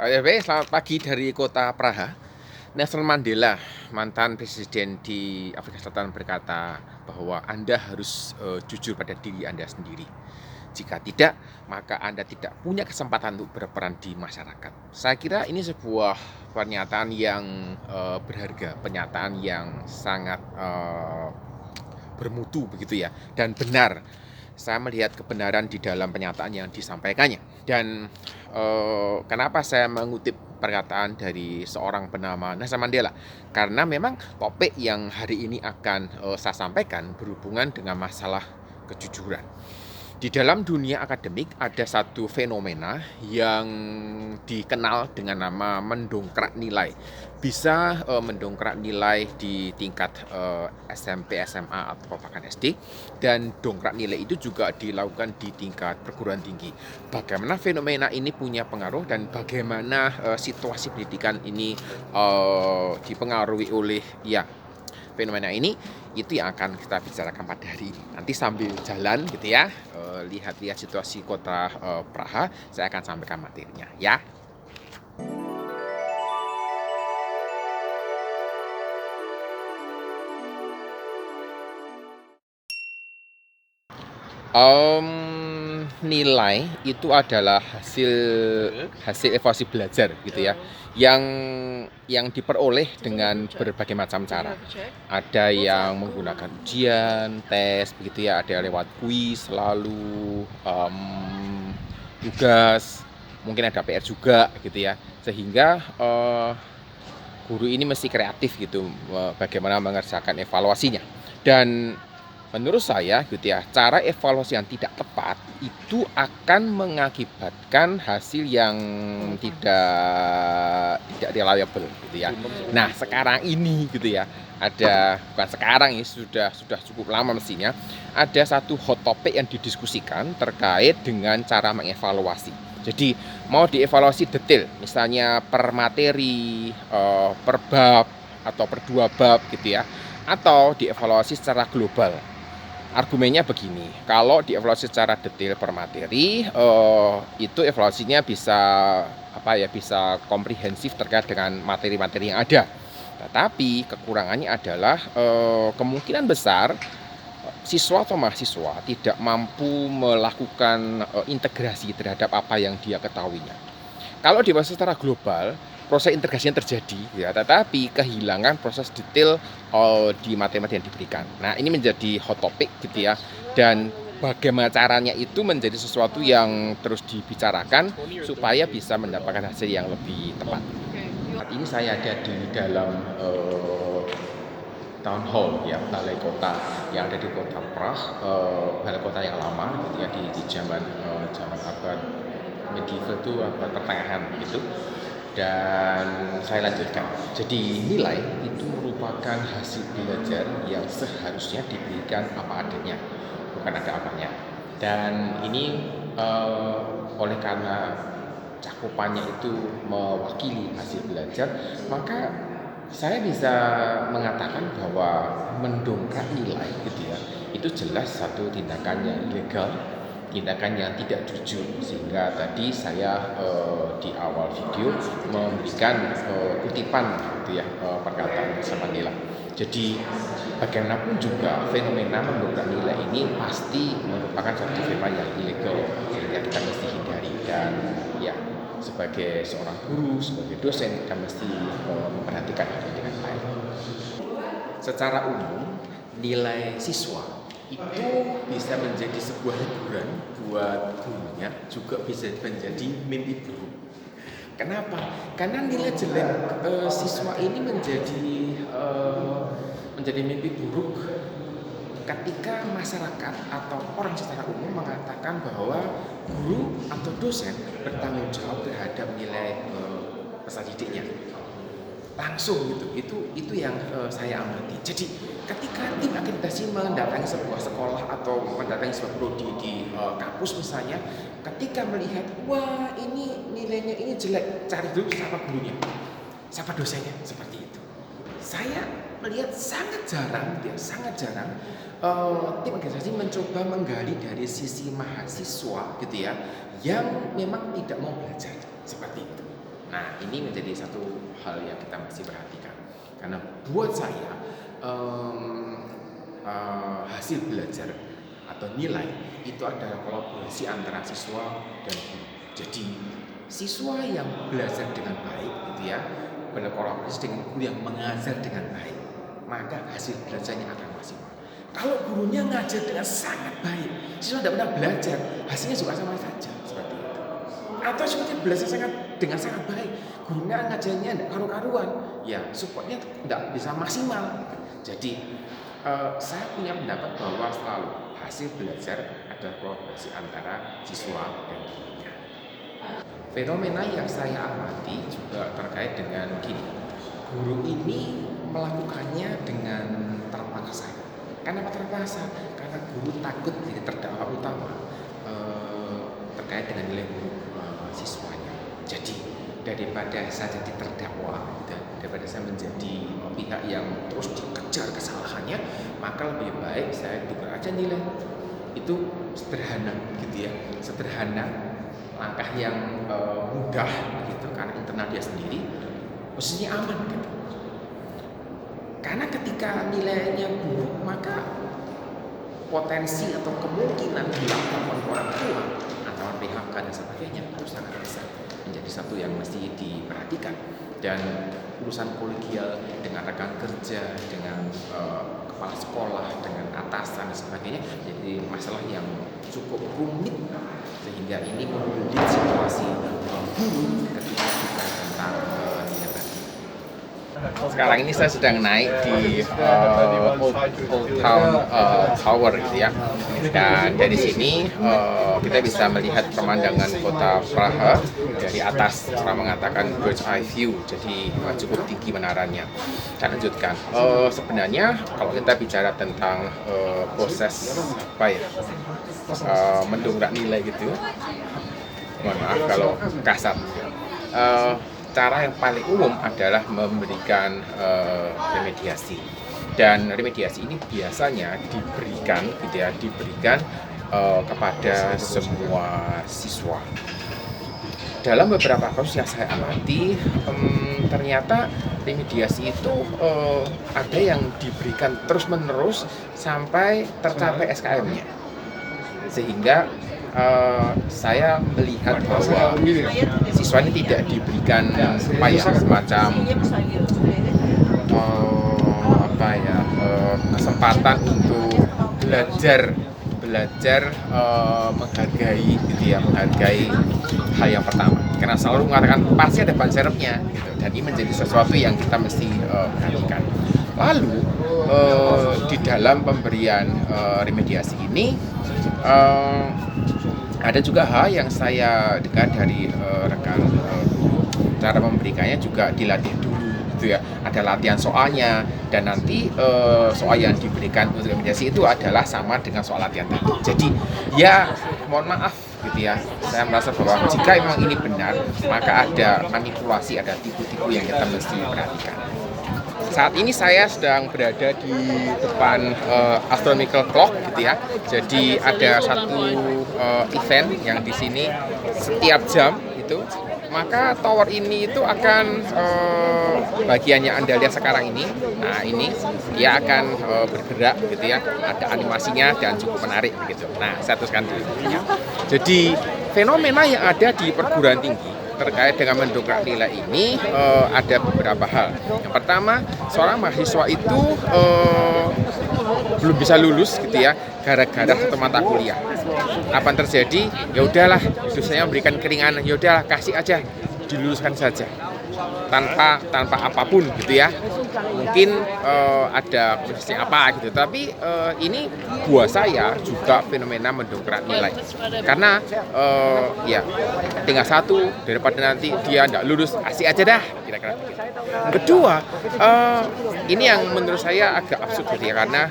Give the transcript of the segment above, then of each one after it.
Selamat pagi dari kota Praha. Nelson Mandela, mantan presiden di Afrika Selatan berkata bahwa Anda harus jujur pada diri Anda sendiri. Jika tidak, maka Anda tidak punya kesempatan untuk berperan di masyarakat. Saya kira ini sebuah pernyataan yang berharga, pernyataan yang sangat bermutu begitu ya, dan benar. Saya melihat kebenaran di dalam pernyataan yang disampaikannya. Dan kenapa saya mengutip perkataan dari seorang bernama Nelson Mandela? Karena memang topik yang hari ini akan saya sampaikan berhubungan dengan masalah kejujuran. Di dalam dunia akademik ada satu fenomena yang dikenal dengan nama mendongkrak nilai. Bisa mendongkrak nilai di tingkat SMP, SMA, atau bahkan SD. Dan dongkrak nilai itu juga dilakukan di tingkat perguruan tinggi. Bagaimana fenomena ini punya pengaruh dan bagaimana situasi pendidikan ini dipengaruhi oleh fenomena ini, itu yang akan kita bicarakan pada hari ini. Nanti sambil jalan gitu ya, lihat-lihat situasi kota Praha, saya akan sampaikan materinya ya. Nilai itu adalah hasil hasil evaluasi belajar gitu ya, yang diperoleh dengan berbagai macam cara. Ada yang menggunakan ujian, tes begitu ya, ada yang lewat kuis, lalu tugas, mungkin ada PR juga gitu ya. Sehingga guru ini mesti kreatif gitu bagaimana mengerjakan evaluasinya. Dan menurut saya gitu ya, cara evaluasi yang tidak tepat itu akan mengakibatkan hasil yang tidak reliable gitu ya. Nah, sekarang ini gitu ya, bukan sekarang ini, sudah cukup lama mestinya ada satu hot topic yang didiskusikan terkait dengan cara mengevaluasi. Jadi mau dievaluasi detail, misalnya per materi, per bab atau per dua bab gitu ya, atau dievaluasi secara global. Argumennya begini, kalau dievaluasi secara detail per materi, itu evaluasinya bisa komprehensif terkait dengan materi-materi yang ada. Tetapi kekurangannya adalah kemungkinan besar siswa atau mahasiswa tidak mampu melakukan integrasi terhadap apa yang dia ketahuinya. Kalau dibahas secara global, proses integrasinya terjadi ya, tetapi kehilangan proses detail di materi-materi yang diberikan. Nah, ini menjadi hot topic gitu ya, dan bagaimana caranya itu menjadi sesuatu yang terus dibicarakan supaya bisa mendapatkan hasil yang lebih tepat. Saat ini saya ada di dalam town hall ya, balai kota yang ada di kota Praha, balai kota yang lama gitu ya, di zaman abad medieval itu abad pertengahan gitu. Dan saya lanjutkan. Jadi nilai itu merupakan hasil belajar yang seharusnya diberikan apa adanya, bukan ada apanya. Dan ini oleh karena cakupannya itu mewakili hasil belajar, maka saya bisa mengatakan bahwa mendongkrak nilai gitu ya, itu jelas satu tindakan yang ilegal, tindakan yang tidak jujur. Sehingga tadi saya di awal video memberikan kutipan gitu ya, perkataan Nelson Mandela. Jadi bagaimanapun juga fenomena mendongkrak nilai ini pasti merupakan satu fenomena yang ilegal, sehingga kita mesti hindari. Dan ya, sebagai seorang guru, sebagai dosen, kita mesti memperhatikan itu dengan baik. Secara umum, nilai siswa itu bisa menjadi sebuah hiburan buat gurunya, juga bisa menjadi mimpi buruk. Kenapa? Karena nilai jelek siswa ini menjadi mimpi buruk ketika masyarakat atau orang secara umum mengatakan bahwa guru atau dosen bertanggung jawab terhadap nilai peserta didiknya. Langsung gitu, itu yang saya amati. Jadi ketika tim akreditasi mendatangi sebuah sekolah atau mendatangi sebuah prodi di kampus misalnya, ketika melihat wah ini nilainya ini jelek, cari dulu siapa gurunya, siapa dosennya, seperti itu. Saya melihat sangat jarang tim akreditasi mencoba menggali dari sisi mahasiswa gitu ya, yang memang tidak mau belajar seperti itu. Nah, ini menjadi satu hal yang kita mesti perhatikan. Karena buat saya hasil belajar atau nilai itu adalah kolaborasi antara siswa dan guru. Jadi siswa yang belajar dengan baik gitu ya, berkolaborasi dengan guru yang mengajar dengan baik, maka hasil belajarnya akan maksimal. Kalau gurunya ngajar dengan sangat baik, siswa tidak pernah belajar, hasilnya juga sama saja seperti itu. Atau siswa belajar dengan sangat baik, gurunya ngajarnya tidak karu-karuan, ya supportnya tidak bisa maksimal. Jadi saya punya pendapat bahwa selalu hasil belajar adalah kolaborasi antara siswa dan gurunya. Fenomena yang saya amati juga terkait dengan gini, guru ini melakukannya dengan terpaksa. Kenapa terpaksa? Karena guru takut jadi terdakwa utama terkait dengan nilai siswanya. Jadi daripada saya jadi terdakwa, daripada saya menjadi pihak yang terus dikejar kesalahannya, maka lebih baik saya tukar aja nilai. Itu sederhana gitu ya, sederhana, langkah yang mudah gitu, karena internal dia sendiri posisinya aman gitu. Karena ketika nilainya buruk, maka potensi atau kemungkinan dilakukan orang tua atau PHK dan sebagainya itu sangat besar, menjadi satu yang mesti diperhatikan. Dan urusan kolegial dengan rekan kerja, dengan kepala sekolah, dengan atasan dan sebagainya, jadi masalah yang cukup rumit, sehingga ini membuat situasi buruk ketika kita tentang nilai tadi. Sekarang ini saya sedang naik di Old Town Tower gitu ya, dan dari sini kita bisa melihat pemandangan kota Praha dari atas. Orang mengatakan bird's eye view, jadi cukup tinggi menaranya. Saya lanjutkan. Sebenarnya kalau kita bicara tentang proses apa ya, mendongkrak nilai gitu, mohon maaf kalau kasar. Cara yang paling umum adalah memberikan remediasi, dan remediasi ini biasanya diberikan gitu ya, kepada semua siswa. Dalam beberapa kasus yang saya amati, ternyata remediasi itu ada yang diberikan terus-menerus sampai tercapai SKM-nya, sehingga saya melihat bahwa siswa ini tidak diberikan semacam kesempatan untuk belajar menghargai gitu ya, menghargai hal yang pertama, karena selalu mengatakan pasti ada ban serepnya gitu, dan ini menjadi sesuatu yang kita mesti perhatikan. Lalu di dalam pemberian remediasi ini ada juga hal yang saya dengar dari rekan guru, cara memberikannya juga dilatih dulu gitu ya. Ada latihan soalnya, dan nanti soal yang diberikan untuk remediasi itu adalah sama dengan soal latihan tadi. Jadi ya mohon maaf gitu ya, saya merasa bahwa jika memang ini benar, maka ada manipulasi, ada tipu-tipu yang kita mesti perhatikan. Saat ini saya sedang berada di depan astronomical clock gitu ya. Jadi ada satu event yang di sini setiap jam itu, maka tower ini itu akan bagian yang Anda lihat sekarang ini. Nah, ini dia akan bergerak gitu ya. Ada animasinya dan cukup menarik begitu. Nah, saya teruskan dulu. Jadi fenomena yang ada di perguruan tinggi terkait dengan mendongkrak nilai ini ada beberapa hal. Yang pertama, seorang mahasiswa itu belum bisa lulus gitu ya, gara-gara satu mata kuliah. Apa yang terjadi? Ya udahlah, dosennya memberikan keringanan, ya udahlah kasih aja, diluluskan saja tanpa apapun gitu ya. Mungkin ada kondisi apa gitu, tapi ini buat saya juga fenomena mendongkrak nilai, karena ya tinggal satu, daripada nanti dia tidak lulus, kasih aja dah kira-kira begitu. Yang kedua, ini yang menurut saya agak absurd gitu ya, karena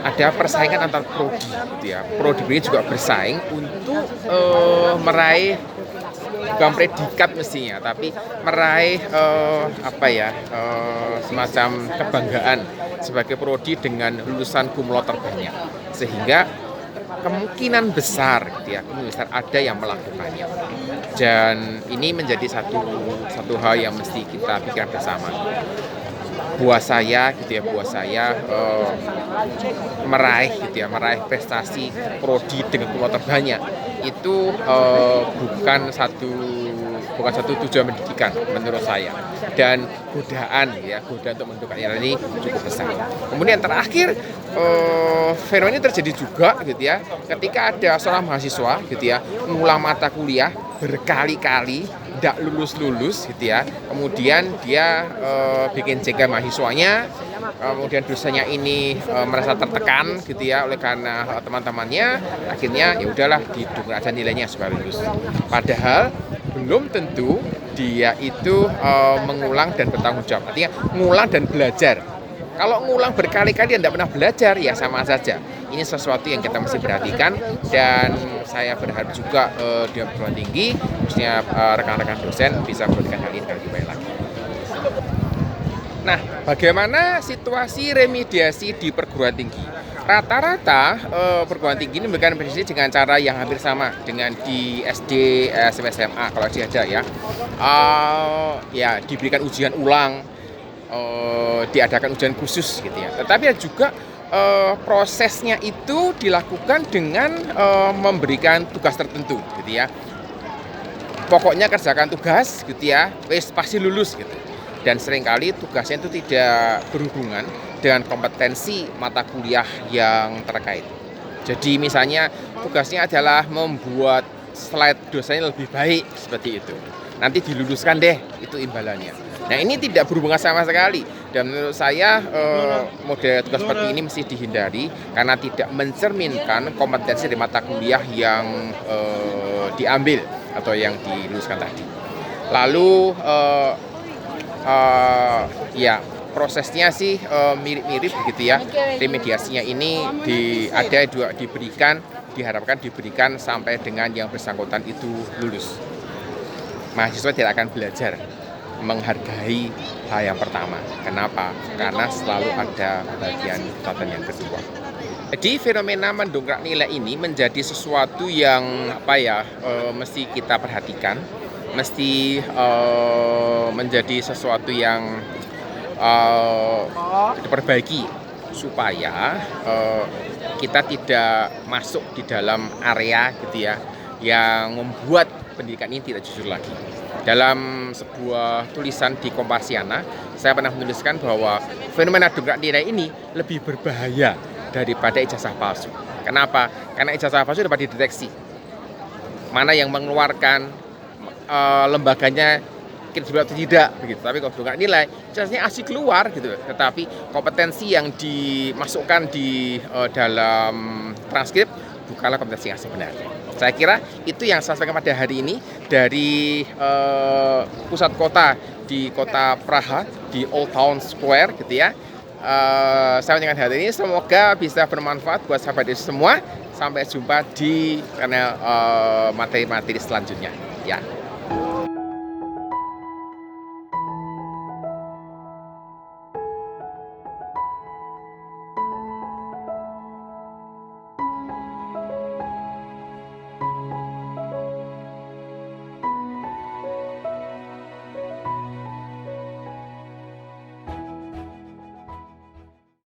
ada persaingan antar prodi gitu ya. Prodi ini juga bersaing untuk meraih, bukan predikat mestinya, tapi meraih semacam kebanggaan sebagai prodi dengan lulusan cum laude terbanyak, sehingga kemungkinan besar gitu ya, kemungkinan besar ada yang melakukannya. Dan ini menjadi satu hal yang mesti kita pikirkan bersama. Buat saya meraih prestasi prodi dengan kuota terbanyak itu bukan satu tujuan pendidikan menurut saya, dan godaan untuk menentukan ini cukup besar. Kemudian terakhir fenomena ini terjadi juga gitu ya, ketika ada seorang mahasiswa gitu ya mengulang mata kuliah berkali-kali tidak lulus gitu ya, kemudian dia bikin jengkel mahasiswanya, kemudian dosennya ini merasa tertekan gitu ya oleh karena teman-temannya, akhirnya ya udahlah didukung aja nilainya supaya lulus. Padahal belum tentu dia itu mengulang dan bertanggung jawab, artinya mengulang dan belajar. Kalau ngulang berkali-kali dan tidak pernah belajar ya sama saja. Ini sesuatu yang kita mesti perhatikan, dan saya berharap juga di perguruan tinggi, khususnya rekan-rekan dosen bisa memperhatikan hal ini dengan lebih baik lagi. Nah, bagaimana situasi remediasi di perguruan tinggi? Rata-rata perguruan tinggi ini memberikan remediasi dengan cara yang hampir sama dengan di SD, SMP, SMA kalau ada ya. Ya diberikan ujian ulang, diadakan ujian khusus gitu ya. Tetapi juga prosesnya itu dilakukan dengan memberikan tugas tertentu gitu ya. Pokoknya kerjakan tugas gitu ya, wis pasti lulus gitu. Dan seringkali tugasnya itu tidak berhubungan dengan kompetensi mata kuliah yang terkait. Jadi misalnya tugasnya adalah membuat slide dosennya lebih baik seperti itu. Nanti diluluskan deh, itu imbalannya. Nah ini tidak berhubungan sama sekali, dan menurut saya model tugas seperti ini mesti dihindari karena tidak mencerminkan kompetensi dari mata kuliah yang diambil atau yang diluluskan tadi. Lalu ya prosesnya sih mirip-mirip begitu ya. Remediasinya ini diharapkan diberikan sampai dengan yang bersangkutan itu lulus. Mahasiswa tidak akan belajar menghargai hal yang pertama. Kenapa? Karena selalu ada bagian catatan yang kedua. Jadi fenomena mendongkrak nilai ini menjadi sesuatu yang mesti kita perhatikan, mesti menjadi sesuatu yang diperbaiki supaya kita tidak masuk di dalam area gitu ya yang membuat pendidikan ini tidak jujur lagi. Dalam sebuah tulisan di Kompasiana, saya pernah menuliskan bahwa fenomena dongkrak nilai ini lebih berbahaya daripada ijazah palsu. Kenapa? Karena ijazah palsu dapat dideteksi. Mana yang mengeluarkan, lembaganya kredibel atau tidak begitu. Tapi kalau dongkrak nilai, ijazahnya asli keluar gitu. Tetapi kompetensi yang dimasukkan di dalam transkrip bukanlah kompetensi yang sebenarnya. Saya kira itu yang saya sampaikan pada hari ini dari pusat kota di kota Praha, di Old Town Square gitu ya. Saya menyampaikan hari ini, semoga bisa bermanfaat buat sahabat semua. Sampai jumpa di channel materi-materi selanjutnya ya.